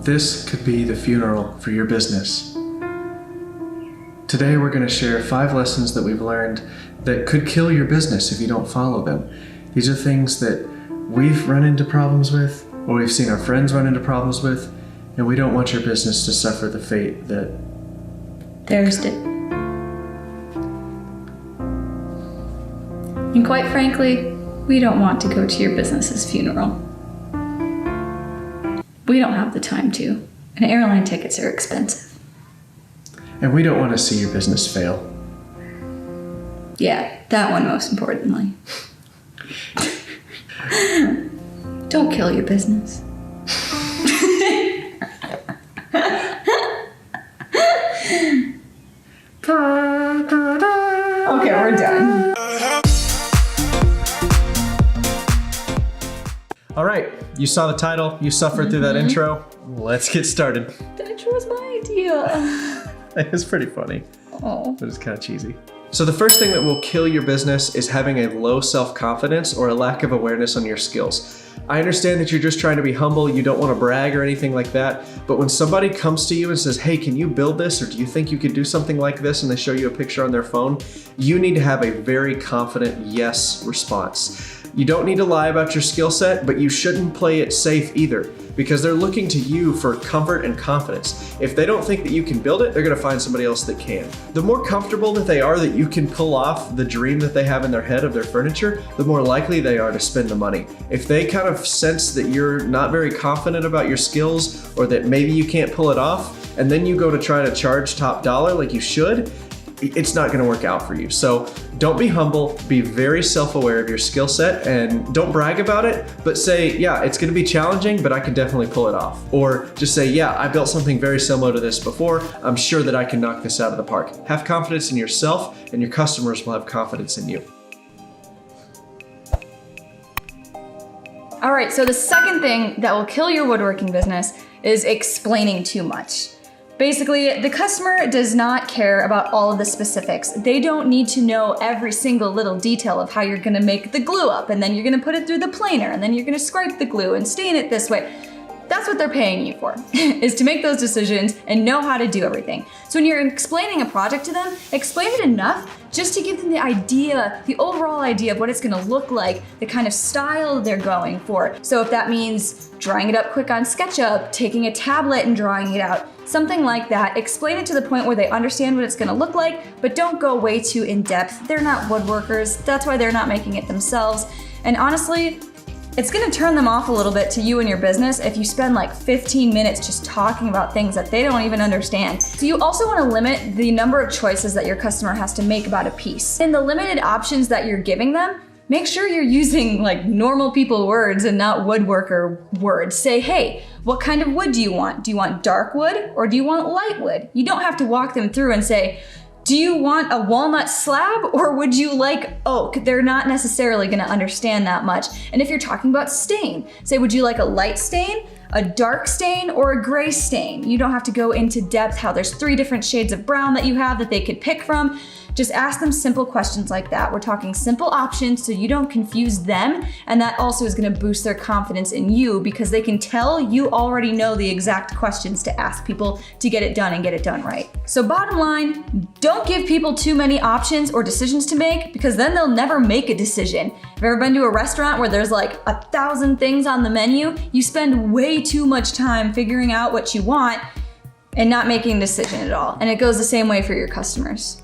This could be the funeral for your business. Today we're going to share 5 lessons that we've learned that could kill your business if you don't follow them. These are things that we've run into problems with, or we've seen our friends run into problems with, and we don't want your business to suffer the fate that theirs did. And quite frankly, we don't want to go to your business's funeral. We don't have the time to, and airline tickets are expensive. And we don't want to see your business fail. Yeah, that one most importantly. Don't kill your business. Okay, we're done. All right, you saw the title, you suffered through that intro. Let's get started. The intro was my idea. It's pretty funny, Oh. but it's kind of cheesy. So the first thing that will kill your business is having a low self-confidence or a lack of awareness on your skills. I understand that you're just trying to be humble, you don't want to brag or anything like that, but when somebody comes to you and says, hey, can you build this, or do you think you could do something like this, and they show you a picture on their phone, you need to have a very confident yes response. You don't need to lie about your skill set, but you shouldn't play it safe either, because they're looking to you for comfort and confidence. If they don't think that you can build it, they're gonna find somebody else that can. The more comfortable that they are that you can pull off the dream that they have in their head of their furniture, the more likely they are to spend the money. If they kind of sense that you're not very confident about your skills, or that maybe you can't pull it off, and then you go to try to charge top dollar like you should, it's not gonna work out for you. So don't be humble, be very self-aware of your skill set, and don't brag about it, but say, yeah, it's gonna be challenging, but I can definitely pull it off. Or just say, yeah, I built something very similar to this before. I'm sure that I can knock this out of the park. Have confidence in yourself, and your customers will have confidence in you. All right, so the second thing that will kill your woodworking business is explaining too much. Basically, the customer does not care about all of the specifics. They don't need to know every single little detail of how you're gonna make the glue up, and then you're gonna put it through the planer, and then you're gonna scrape the glue and stain it this way. That's what they're paying you for, is to make those decisions and know how to do everything. So when you're explaining a project to them, explain it enough just to give them the idea, the overall idea of what it's gonna look like, the kind of style they're going for. So if that means drawing it up quick on SketchUp, taking a tablet and drawing it out, something like that, explain it to the point where they understand what it's gonna look like, but don't go way too in depth. They're not woodworkers, that's why they're not making it themselves. And honestly, it's gonna turn them off a little bit to you and your business if you spend like 15 minutes just talking about things that they don't even understand. So you also wanna limit the number of choices that your customer has to make about a piece. In the limited options that you're giving them, make sure you're using like normal people words and not woodworker words. Say, hey, what kind of wood do you want? Do you want dark wood or do you want light wood? You don't have to walk them through and say, do you want a walnut slab or would you like oak? They're not necessarily gonna understand that much. And if you're talking about stain, say, would you like a light stain, a dark stain, or a gray stain? You don't have to go into depth how there's 3 different shades of brown that you have that they could pick from. Just ask them simple questions like that. We're talking simple options so you don't confuse them, and that also is gonna boost their confidence in you because they can tell you already know the exact questions to ask people to get it done and get it done right. So bottom line, don't give people too many options or decisions to make because then they'll never make a decision. Have you ever been to a restaurant where there's like 1,000 things on the menu? You spend way too much time figuring out what you want and not making a decision at all. And it goes the same way for your customers.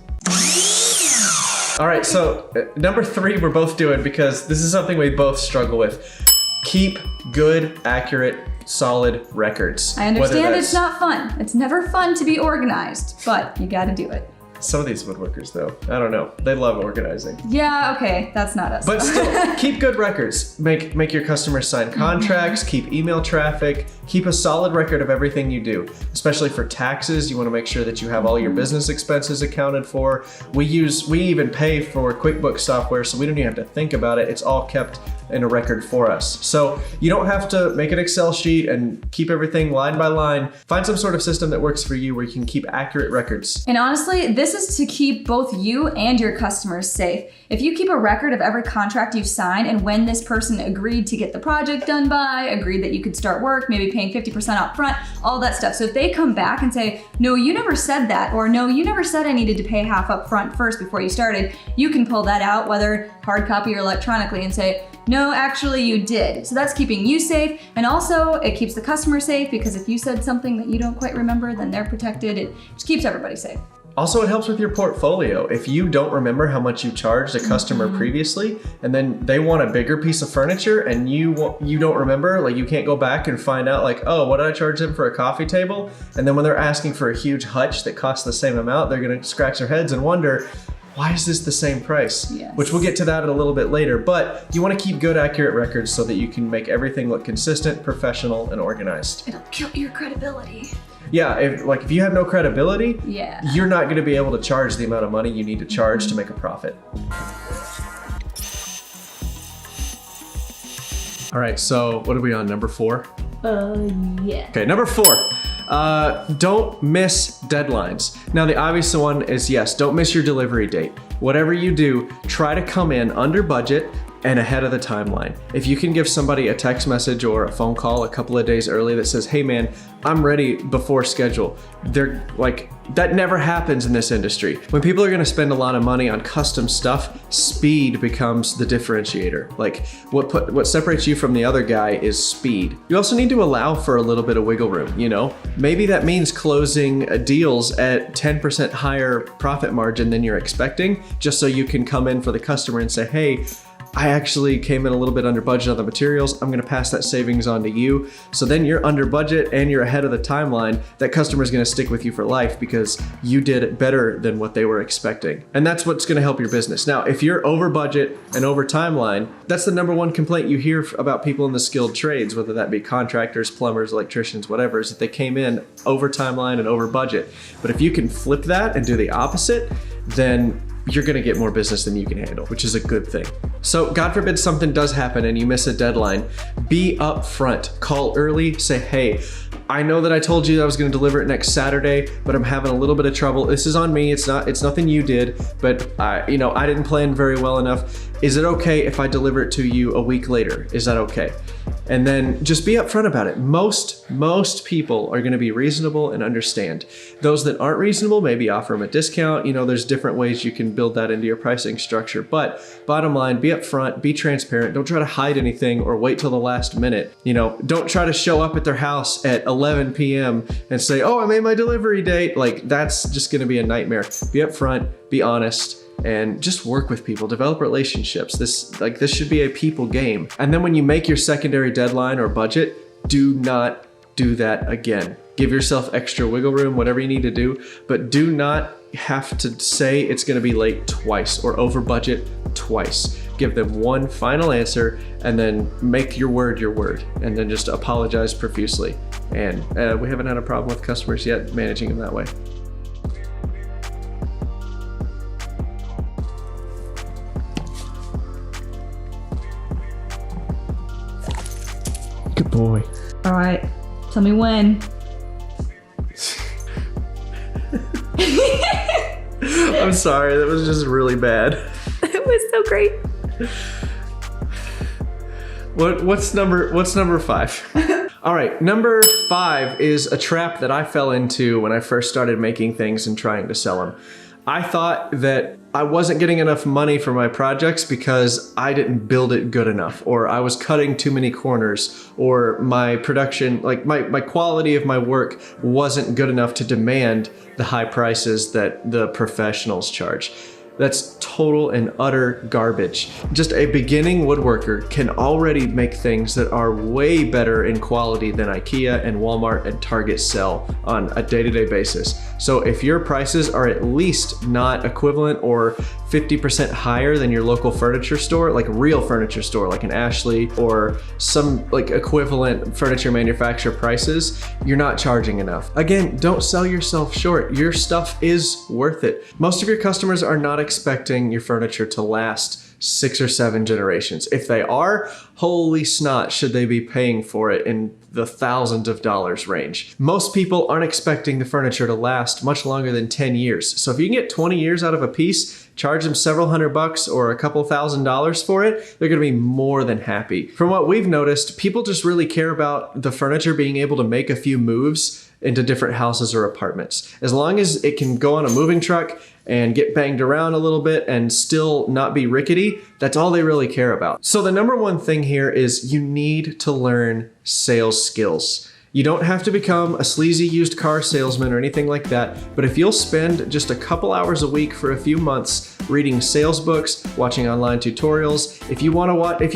All right, so number 3 we're both doing because this is something we both struggle with. Keep good, accurate, solid records. I understand it's not fun. It's never fun to be organized, but you gotta do it. Some of these woodworkers though, I don't know, they love organizing. Yeah, okay, that's not us. But still, keep good records. Make your customers sign contracts, keep email traffic, keep a solid record of everything you do. Especially for taxes, you wanna make sure that you have all your business expenses accounted for. We even pay for QuickBooks software, so we don't even have to think about it. It's all kept in a record for us. So you don't have to make an Excel sheet and keep everything line by line. Find some sort of system that works for you where you can keep accurate records. And honestly, this is to keep both you and your customers safe. If you keep a record of every contract you've signed and when this person agreed to get the project done by, agreed that you could start work, maybe paying 50% up front, all that stuff. So if they come back and say, no, you never said that, or no, you never said I needed to pay half up front first before you started, you can pull that out, whether hard copy or electronically, and say, no, actually you did. So that's keeping you safe, and also it keeps the customer safe, because if you said something that you don't quite remember, then they're protected. It just keeps everybody safe. Also, it helps with your portfolio. If you don't remember how much you charged a customer previously, and then they want a bigger piece of furniture and you don't remember, like you can't go back and find out like, oh, what did I charge them for a coffee table? And then when they're asking for a huge hutch that costs the same amount, they're gonna scratch their heads and wonder, why is this the same price? Yes. Which we'll get to that a little bit later, but you wanna keep good, accurate records so that you can make everything look consistent, professional, and organized. It'll kill your credibility. Yeah, if you have no credibility, Yeah. you're not gonna be able to charge the amount of money you need to charge to make a profit. All right, so what are we on, number 4? Yeah. Okay, number 4. Don't miss deadlines. Now the obvious one is yes, don't miss your delivery date. Whatever you do, try to come in under budget and ahead of the timeline. If you can give somebody a text message or a phone call a couple of days early that says, hey man, I'm ready before schedule. They're like, that never happens in this industry. When people are gonna spend a lot of money on custom stuff, speed becomes the differentiator. Like what separates you from the other guy is speed. You also need to allow for a little bit of wiggle room, you know? Maybe that means closing deals at 10% higher profit margin than you're expecting, just so you can come in for the customer and say, hey, I actually came in a little bit under budget on the materials. I'm gonna pass that savings on to you. So then you're under budget and you're ahead of the timeline. That customer's gonna stick with you for life because you did it better than what they were expecting. And that's what's gonna help your business. Now, if you're over budget and over timeline, that's the number one complaint you hear about people in the skilled trades, whether that be contractors, plumbers, electricians, whatever, is that they came in over timeline and over budget. But if you can flip that and do the opposite, then you're gonna get more business than you can handle, which is a good thing. So God forbid something does happen and you miss a deadline, be upfront, call early, say, hey, I know that I told you that I was gonna deliver it next Saturday, but I'm having a little bit of trouble. This is on me, it's nothing you did, but I didn't plan very well enough. Is it okay if I deliver it to you a week later? Is that okay? And then just be upfront about it. Most people are gonna be reasonable and understand. Those that aren't reasonable, maybe offer them a discount. There's different ways you can build that into your pricing structure. But bottom line, be upfront, be transparent. Don't try to hide anything or wait till the last minute. Don't try to show up at their house at 11 p.m. and say, oh, I made my delivery date. Like, that's just gonna be a nightmare. Be upfront, be honest, and just work with people, develop relationships. This should be a people game. And then when you make your secondary deadline or budget, do not do that again. Give yourself extra wiggle room, whatever you need to do, but do not have to say it's gonna be late twice or over budget twice. Give them one final answer and then make your word, and then just apologize profusely. And we haven't had a problem with customers yet managing them that way. Good boy. All right, tell me when. I'm sorry, that was just really bad. It was so great. What's number 5? All right, number 5 is a trap that I fell into when I first started making things and trying to sell them. I thought that I wasn't getting enough money for my projects because I didn't build it good enough, or I was cutting too many corners, or my production, like my quality of my work wasn't good enough to demand the high prices that the professionals charge. That's total and utter garbage. Just a beginning woodworker can already make things that are way better in quality than IKEA and Walmart and Target sell on a day-to-day basis. So if your prices are at least not equivalent or 50% higher than your local furniture store, like a real furniture store, like an Ashley or some like equivalent furniture manufacturer prices, you're not charging enough. Again, don't sell yourself short. Your stuff is worth it. Most of your customers are not expecting your furniture to last 6 or 7 generations. If they are, holy snot, should they be paying for it in the thousands of dollars range. Most people aren't expecting the furniture to last much longer than 10 years. So if you can get 20 years out of a piece, charge them several $100 or a couple $1,000s for it, they're gonna be more than happy. From what we've noticed, people just really care about the furniture being able to make a few moves into different houses or apartments. As long as it can go on a moving truck and get banged around a little bit and still not be rickety, that's all they really care about. So the number one thing here is you need to learn sales skills. You don't have to become a sleazy used car salesman or anything like that, but if you'll spend just a couple hours a week for a few months reading sales books, watching online tutorials, if you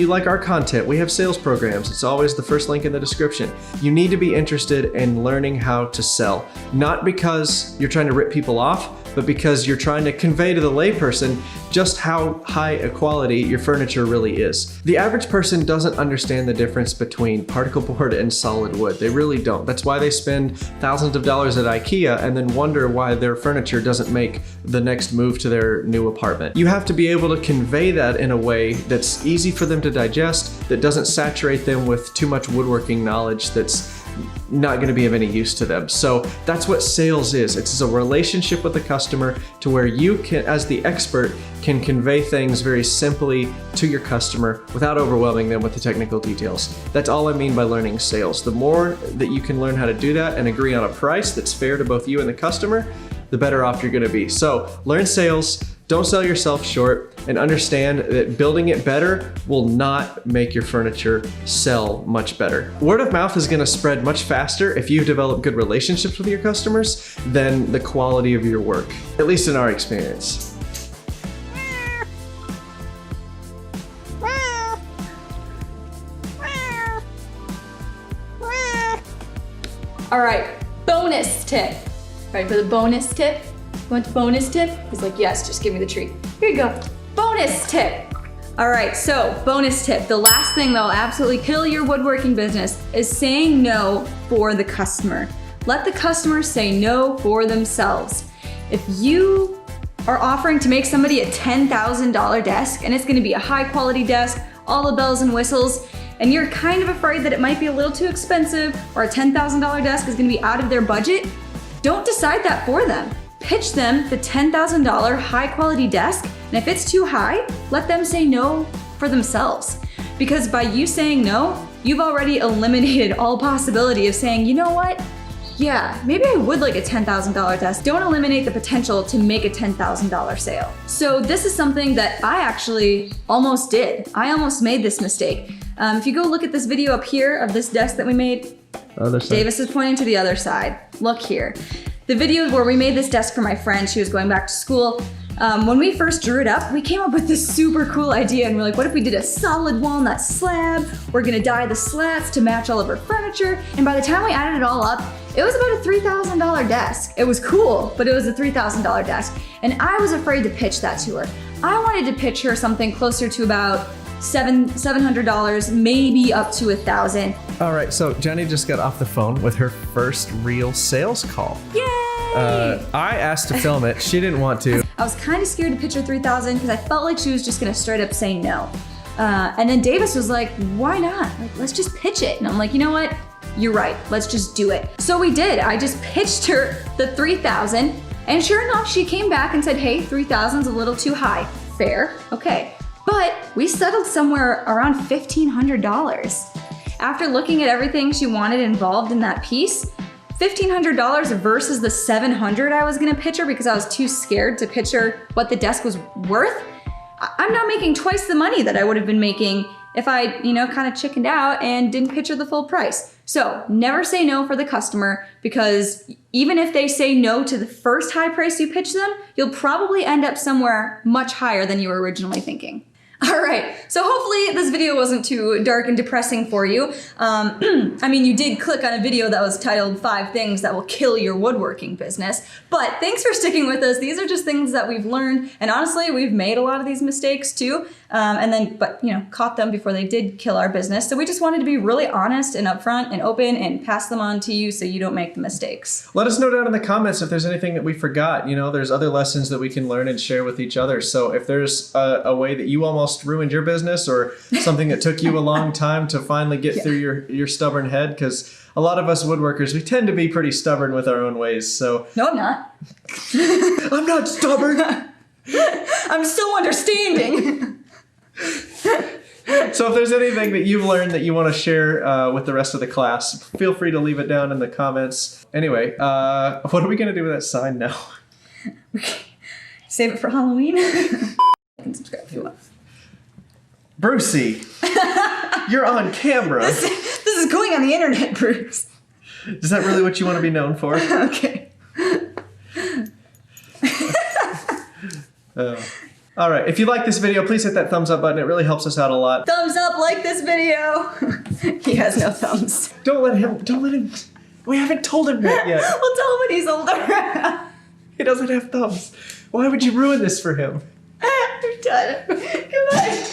like our content, we have sales programs. It's always the first link in the description. You need to be interested in learning how to sell, not because you're trying to rip people off, but because you're trying to convey to the layperson just how high a quality your furniture really is. The average person doesn't understand the difference between particle board and solid wood. They really don't. That's why they spend thousands of dollars at IKEA and then wonder why their furniture doesn't make the next move to their new apartment. You have to be able to convey that in a way that's easy for them to digest, that doesn't saturate them with too much woodworking knowledge that's not going to be of any use to them. So that's what sales is. It's a relationship with the customer to where you can, as the expert, can convey things very simply to your customer without overwhelming them with the technical details. That's all I mean by learning sales. The more that you can learn how to do that and agree on a price that's fair to both you and the customer, the better off you're going to be. So learn sales, don't sell yourself short, and understand that building it better will not make your furniture sell much better. Word of mouth is going to spread much faster if you've developed good relationships with your customers than the quality of your work, at least in our experience. All right, bonus tip. Ready for the bonus tip? You want the bonus tip? He's like, yes, just give me the treat. Here you go. Bonus tip. All right, so bonus tip. The last thing that'll absolutely kill your woodworking business is saying no for the customer. Let the customer say no for themselves. If you are offering to make somebody a $10,000 desk and it's gonna be a high quality desk, all the bells and whistles, and you're kind of afraid that it might be a little too expensive or a $10,000 desk is gonna be out of their budget, don't decide that for them. Pitch them the $10,000 high quality desk, and if it's too high, let them say no for themselves. Because by you saying no, you've already eliminated all possibility of saying, you know what? Yeah, maybe I would like a $10,000 desk. Don't eliminate the potential to make a $10,000 sale. So this is something that I actually almost did. I almost made this mistake. If you go look at this video up here of this desk that we made, Davis is pointing to the other side. Look here. The video where we made this desk for my friend, she was going back to school. When we first drew it up, we came up with this super cool idea and we're like, what if we did a solid walnut slab? We're gonna dye the slats to match all of her furniture. And by the time we added it all up, it was about a $3,000 desk. It was cool, but it was a $3,000 desk. And I was afraid to pitch that to her. I wanted to pitch her something closer to about $700, maybe up to $1,000. All right, so Jenny just got off the phone with her first real sales call. Yay! I asked to film it. She didn't want to. I was kind of scared to pitch her $3,000 because I felt like she was just gonna straight up say no. And then Davis was like, why not? Like, let's just pitch it. And I'm like, you know what? You're right. Let's just do it. So we did. I just pitched her the $3,000, and sure enough, she came back and said, hey, $3,000's a little too high. Fair. Okay. But we settled somewhere around $1,500. After looking at everything she wanted involved in that piece, $1,500 versus the $700 I was gonna pitch her because I was too scared to pitch her what the desk was worth, I'm now making twice the money that I would have been making if I, kind of chickened out and didn't pitch her the full price. So never say no for the customer, because even if they say no to the first high price you pitch them, you'll probably end up somewhere much higher than you were originally thinking. All right, so hopefully this video wasn't too dark and depressing for you. I mean, you did click on a video that was titled 5 Things That Will Kill Your Woodworking Business, but thanks for sticking with us. These are just things that we've learned, and honestly, we've made a lot of these mistakes too, but caught them before they did kill our business. So we just wanted to be really honest and upfront and open and pass them on to you so you don't make the mistakes. Let us know down in the comments if there's anything that we forgot. There's other lessons that we can learn and share with each other. So if there's a way that you almost almost ruined your business or something that took you a long time to finally get through your stubborn head? Because a lot of us woodworkers, we tend to be pretty stubborn with our own ways. So No, I'm not. I'm not stubborn. I'm so understanding. So if there's anything that you've learned that you want to share with the rest of the class, feel free to leave it down in the comments. Anyway, what are we going to do with that sign now? Save it for Halloween. And subscribe if you want. Brucey, you're on camera. This is going on the internet, Bruce. Is that really what you want to be known for? Okay. All right. If you like this video, please hit that thumbs up button. It really helps us out a lot. Thumbs up, like this video. He has no thumbs. Don't let him. We haven't told him that yet. We'll tell him when he's older. He doesn't have thumbs. Why would you ruin this for him? I'm done. Goodbye.